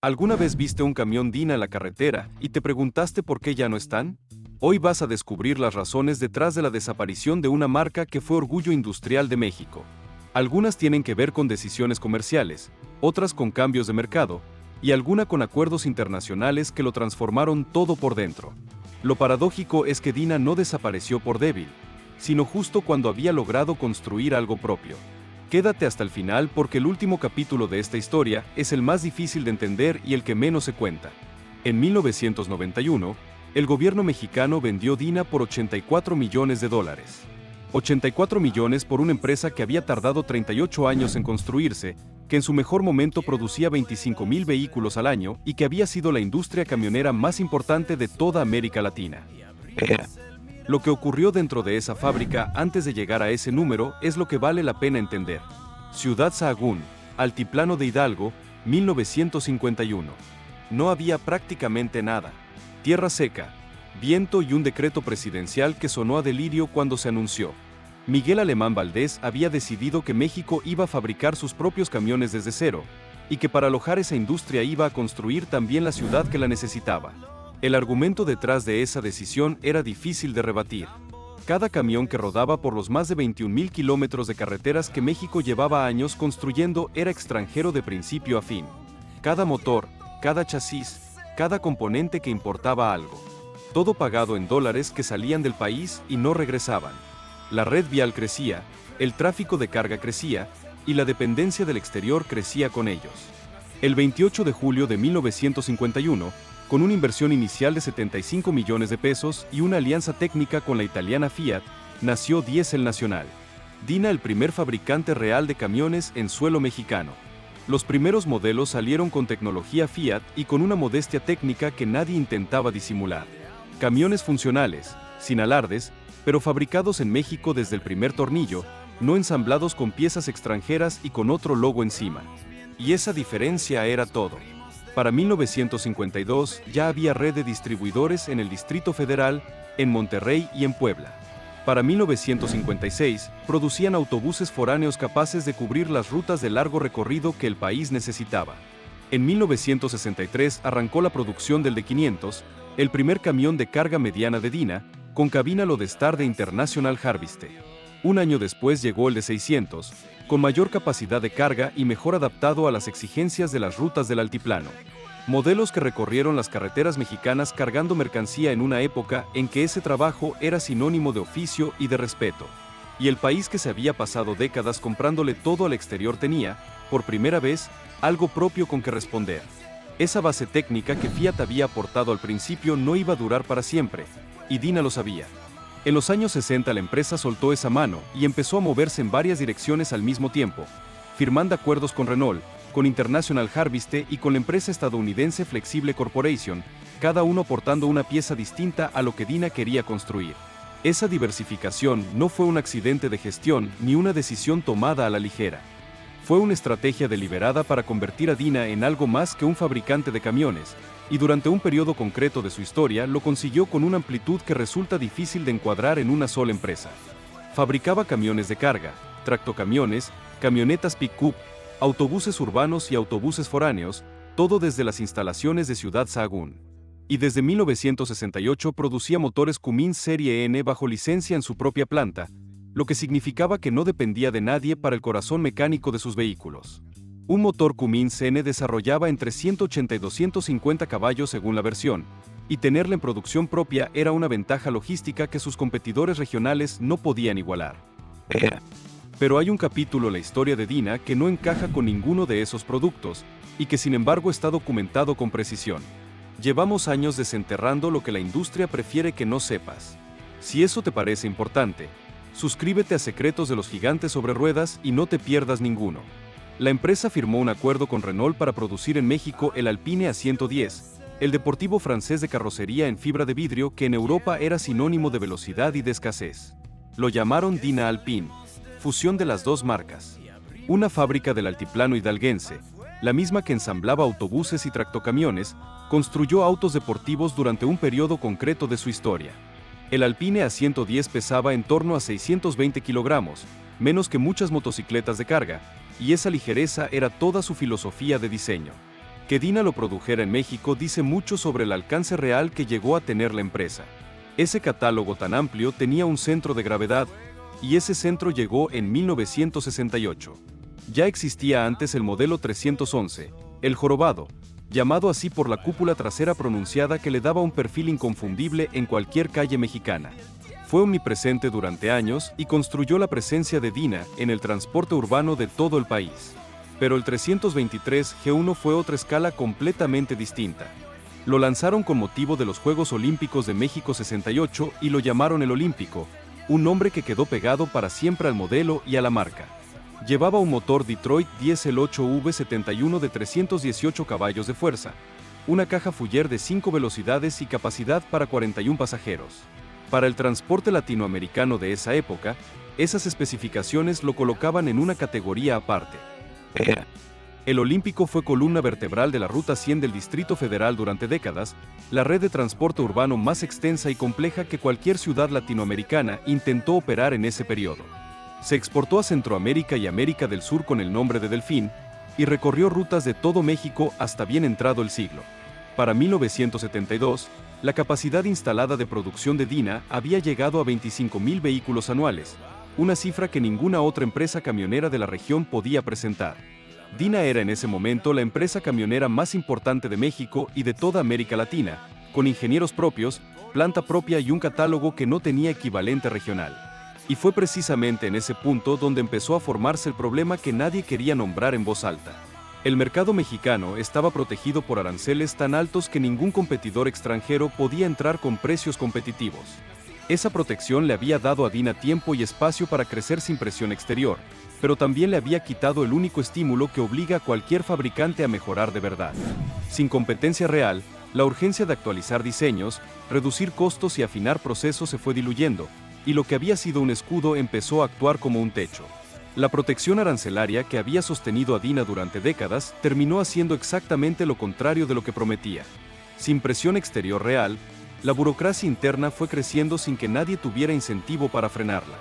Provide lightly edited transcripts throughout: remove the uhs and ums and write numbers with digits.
¿Alguna vez viste un camión Dina en la carretera y te preguntaste por qué ya no están? Hoy vas a descubrir las razones detrás de la desaparición de una marca que fue orgullo industrial de México. Algunas tienen que ver con decisiones comerciales, otras con cambios de mercado, y alguna con acuerdos internacionales que lo transformaron todo por dentro. Lo paradójico es que Dina no desapareció por débil, sino justo cuando había logrado construir algo propio. Quédate hasta el final porque el último capítulo de esta historia es el más difícil de entender y el que menos se cuenta. En 1991, el gobierno mexicano vendió Dina por $84 millones. 84 millones por una empresa que había tardado 38 años en construirse, que en su mejor momento producía 25,000 vehículos al año y que había sido la industria camionera más importante de toda América Latina. Lo que ocurrió dentro de esa fábrica antes de llegar a ese número es lo que vale la pena entender. Ciudad Sahagún, Altiplano de Hidalgo, 1951. No había prácticamente nada. Tierra seca, viento y un decreto presidencial que sonó a delirio cuando se anunció. Miguel Alemán Valdés había decidido que México iba a fabricar sus propios camiones desde cero, y que para alojar esa industria iba a construir también la ciudad que la necesitaba. El argumento detrás de esa decisión era difícil de rebatir. Cada camión que rodaba por los más de 21,000 kilómetros de carreteras que México llevaba años construyendo era extranjero de principio a fin. Cada motor, cada chasis, cada componente que importaba algo. Todo pagado en dólares que salían del país y no regresaban. La red vial crecía, el tráfico de carga crecía, y la dependencia del exterior crecía con ellos. El 28 de julio de 1951, con una inversión inicial de 75 millones de pesos y una alianza técnica con la italiana Fiat, nació Diesel Nacional. Dina, el primer fabricante real de camiones en suelo mexicano. Los primeros modelos salieron con tecnología Fiat y con una modestia técnica que nadie intentaba disimular. Camiones funcionales, sin alardes, pero fabricados en México desde el primer tornillo, no ensamblados con piezas extranjeras y con otro logo encima. Y esa diferencia era todo. Para 1952 ya había red de distribuidores en el Distrito Federal, en Monterrey y en Puebla. Para 1956 producían autobuses foráneos capaces de cubrir las rutas de largo recorrido que el país necesitaba. En 1963 arrancó la producción del D500, el primer camión de carga mediana de Dina, con cabina Lodestar de International Harvester. Un año después llegó el D600, con mayor capacidad de carga y mejor adaptado a las exigencias de las rutas del altiplano. Modelos que recorrieron las carreteras mexicanas cargando mercancía en una época en que ese trabajo era sinónimo de oficio y de respeto. Y el país que se había pasado décadas comprándole todo al exterior tenía, por primera vez, algo propio con que responder. Esa base técnica que Fiat había aportado al principio no iba a durar para siempre, y Dina lo sabía. En los años 60 la empresa soltó esa mano y empezó a moverse en varias direcciones al mismo tiempo, firmando acuerdos con Renault, con International Harvester y con la empresa estadounidense Flexible Corporation, cada uno aportando una pieza distinta a lo que Dina quería construir. Esa diversificación no fue un accidente de gestión ni una decisión tomada a la ligera. Fue una estrategia deliberada para convertir a Dina en algo más que un fabricante de camiones, y durante un periodo concreto de su historia lo consiguió con una amplitud que resulta difícil de encuadrar en una sola empresa. Fabricaba camiones de carga, tractocamiones, camionetas pick-up, autobuses urbanos y autobuses foráneos, todo desde las instalaciones de Ciudad Sahagún. Y desde 1968 producía motores Cummins Serie N bajo licencia en su propia planta, lo que significaba que no dependía de nadie para el corazón mecánico de sus vehículos. Un motor Cummins N desarrollaba entre 180 y 250 caballos según la versión, y tenerla en producción propia era una ventaja logística que sus competidores regionales no podían igualar. Pero hay un capítulo en la historia de Dina que no encaja con ninguno de esos productos, y que sin embargo está documentado con precisión. Llevamos años desenterrando lo que la industria prefiere que no sepas. Si eso te parece importante, suscríbete a Secretos de los Gigantes sobre Ruedas y no te pierdas ninguno. La empresa firmó un acuerdo con Renault para producir en México el Alpine A110, el deportivo francés de carrocería en fibra de vidrio que en Europa era sinónimo de velocidad y de escasez. Lo llamaron Dina Alpine, fusión de las dos marcas. Una fábrica del altiplano hidalguense, la misma que ensamblaba autobuses y tractocamiones, construyó autos deportivos durante un periodo concreto de su historia. El Alpine A110 pesaba en torno a 620 kilogramos, menos que muchas motocicletas de carga, y esa ligereza era toda su filosofía de diseño. Que Dina lo produjera en México dice mucho sobre el alcance real que llegó a tener la empresa. Ese catálogo tan amplio tenía un centro de gravedad, y ese centro llegó en 1968. Ya existía antes el modelo 311, el jorobado, llamado así por la cúpula trasera pronunciada que le daba un perfil inconfundible en cualquier calle mexicana. Fue omnipresente durante años y construyó la presencia de Dina en el transporte urbano de todo el país. Pero el 323 G1 fue otra escala completamente distinta. Lo lanzaron con motivo de los Juegos Olímpicos de México 68 y lo llamaron el Olímpico, un nombre que quedó pegado para siempre al modelo y a la marca. Llevaba un motor Detroit Diesel 8V71 de 318 caballos de fuerza, una caja Fuller de 5 velocidades y capacidad para 41 pasajeros. Para el transporte latinoamericano de esa época, esas especificaciones lo colocaban en una categoría aparte. El Olímpico fue columna vertebral de la Ruta 100 del Distrito Federal durante décadas, la red de transporte urbano más extensa y compleja que cualquier ciudad latinoamericana intentó operar en ese periodo. Se exportó a Centroamérica y América del Sur con el nombre de Delfín, y recorrió rutas de todo México hasta bien entrado el siglo. Para 1972, la capacidad instalada de producción de Dina había llegado a 25,000 vehículos anuales, una cifra que ninguna otra empresa camionera de la región podía presentar. Dina era en ese momento la empresa camionera más importante de México y de toda América Latina, con ingenieros propios, planta propia y un catálogo que no tenía equivalente regional. Y fue precisamente en ese punto donde empezó a formarse el problema que nadie quería nombrar en voz alta. El mercado mexicano estaba protegido por aranceles tan altos que ningún competidor extranjero podía entrar con precios competitivos. Esa protección le había dado a Dina tiempo y espacio para crecer sin presión exterior, pero también le había quitado el único estímulo que obliga a cualquier fabricante a mejorar de verdad. Sin competencia real, la urgencia de actualizar diseños, reducir costos y afinar procesos se fue diluyendo, y lo que había sido un escudo empezó a actuar como un techo. La protección arancelaria que había sostenido a Dina durante décadas terminó haciendo exactamente lo contrario de lo que prometía. Sin presión exterior real, la burocracia interna fue creciendo sin que nadie tuviera incentivo para frenarla.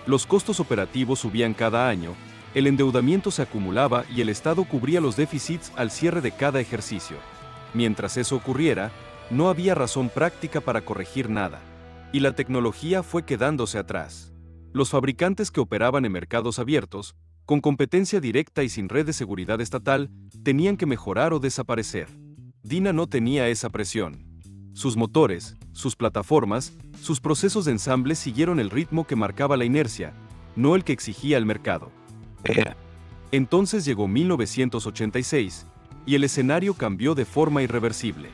Los costos operativos subían cada año, el endeudamiento se acumulaba y el Estado cubría los déficits al cierre de cada ejercicio. Mientras eso ocurriera, no había razón práctica para corregir nada. Y la tecnología fue quedándose atrás. Los fabricantes que operaban en mercados abiertos, con competencia directa y sin red de seguridad estatal, tenían que mejorar o desaparecer. Dina no tenía esa presión. Sus motores, sus plataformas, sus procesos de ensamble siguieron el ritmo que marcaba la inercia, no el que exigía el mercado. Entonces llegó 1986, y el escenario cambió de forma irreversible.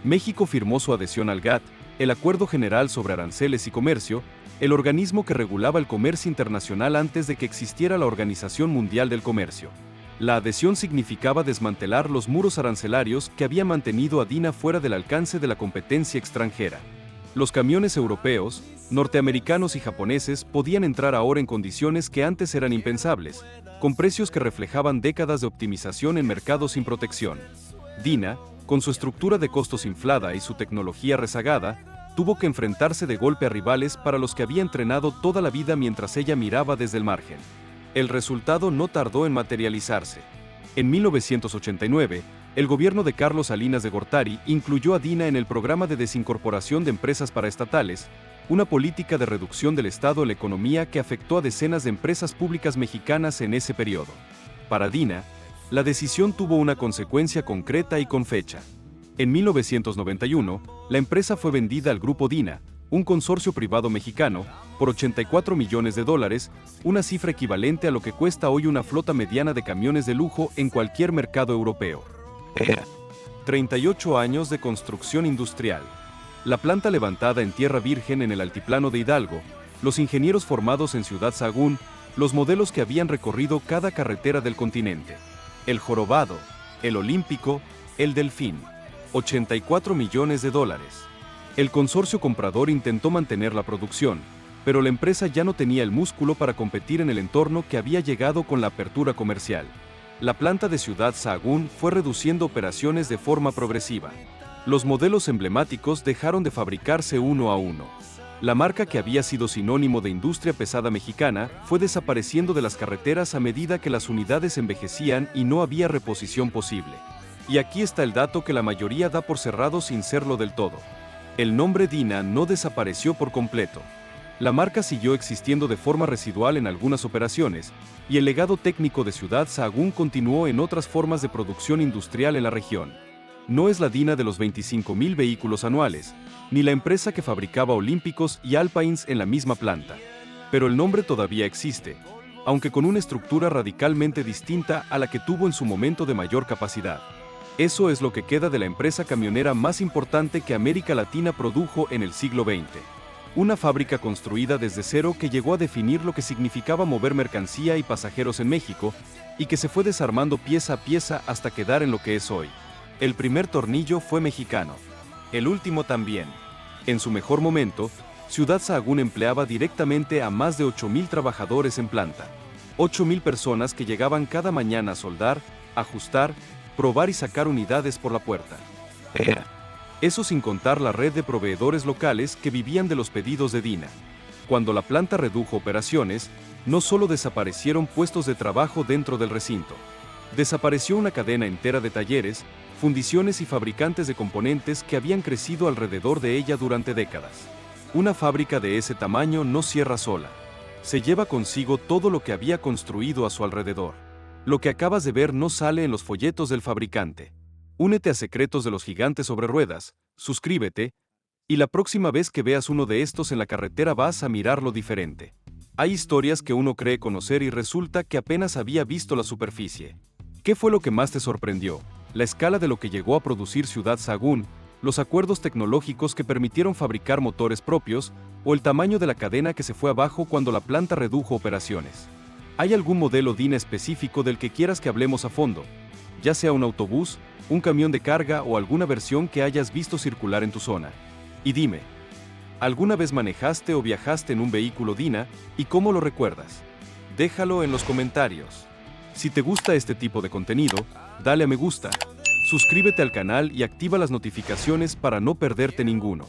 México firmó su adhesión al GATT, el Acuerdo General sobre Aranceles y Comercio, el organismo que regulaba el comercio internacional antes de que existiera la Organización Mundial del Comercio. La adhesión significaba desmantelar los muros arancelarios que habían mantenido a Dina fuera del alcance de la competencia extranjera. Los camiones europeos, norteamericanos y japoneses podían entrar ahora en condiciones que antes eran impensables, con precios que reflejaban décadas de optimización en mercados sin protección. Dina, con su estructura de costos inflada y su tecnología rezagada, tuvo que enfrentarse de golpe a rivales para los que había entrenado toda la vida mientras ella miraba desde el margen. El resultado no tardó en materializarse. En 1989, el gobierno de Carlos Salinas de Gortari incluyó a Dina en el programa de desincorporación de empresas paraestatales, una política de reducción del Estado en la economía que afectó a decenas de empresas públicas mexicanas en ese periodo. Para Dina, la decisión tuvo una consecuencia concreta y con fecha. En 1991, la empresa fue vendida al Grupo Dina, un consorcio privado mexicano, por $84 millones, una cifra equivalente a lo que cuesta hoy una flota mediana de camiones de lujo en cualquier mercado europeo. 38 años de construcción industrial. La planta levantada en tierra virgen en el altiplano de Hidalgo, los ingenieros formados en Ciudad Sagún, los modelos que habían recorrido cada carretera del continente. El jorobado, el olímpico, el delfín. $84 millones. El consorcio comprador intentó mantener la producción, pero la empresa ya no tenía el músculo para competir en el entorno que había llegado con la apertura comercial. La planta de Ciudad Sagún fue reduciendo operaciones de forma progresiva. Los modelos emblemáticos dejaron de fabricarse uno a uno. La marca que había sido sinónimo de industria pesada mexicana fue desapareciendo de las carreteras a medida que las unidades envejecían y no había reposición posible. Y aquí está el dato que la mayoría da por cerrado sin serlo del todo. El nombre Dina no desapareció por completo. La marca siguió existiendo de forma residual en algunas operaciones, y el legado técnico de Ciudad Sahagún continuó en otras formas de producción industrial en la región. No es la Dina de los 25.000 vehículos anuales, ni la empresa que fabricaba Olímpicos y Alpines en la misma planta. Pero el nombre todavía existe, aunque con una estructura radicalmente distinta a la que tuvo en su momento de mayor capacidad. Eso es lo que queda de la empresa camionera más importante que América Latina produjo en el siglo XX. Una fábrica construida desde cero que llegó a definir lo que significaba mover mercancía y pasajeros en México, y que se fue desarmando pieza a pieza hasta quedar en lo que es hoy. El primer tornillo fue mexicano. El último también. En su mejor momento, Ciudad Sahagún empleaba directamente a más de 8.000 trabajadores en planta. 8.000 personas que llegaban cada mañana a soldar, ajustar, probar y sacar unidades por la puerta. Eso sin contar la red de proveedores locales que vivían de los pedidos de Dina. Cuando la planta redujo operaciones, no solo desaparecieron puestos de trabajo dentro del recinto. Desapareció una cadena entera de talleres, fundiciones y fabricantes de componentes que habían crecido alrededor de ella durante décadas. Una fábrica de ese tamaño no cierra sola. Se lleva consigo todo lo que había construido a su alrededor. Lo que acabas de ver no sale en los folletos del fabricante. Únete a Secretos de los Gigantes sobre Ruedas, suscríbete, y la próxima vez que veas uno de estos en la carretera vas a mirarlo diferente. Hay historias que uno cree conocer y resulta que apenas había visto la superficie. ¿Qué fue lo que más te sorprendió? ¿La escala de lo que llegó a producir Ciudad Sahagún, los acuerdos tecnológicos que permitieron fabricar motores propios, o el tamaño de la cadena que se fue abajo cuando la planta redujo operaciones? ¿Hay algún modelo Dina específico del que quieras que hablemos a fondo? Ya sea un autobús, un camión de carga o alguna versión que hayas visto circular en tu zona. Y dime, ¿alguna vez manejaste o viajaste en un vehículo Dina y cómo lo recuerdas? Déjalo en los comentarios. Si te gusta este tipo de contenido, dale a me gusta, suscríbete al canal y activa las notificaciones para no perderte ninguno.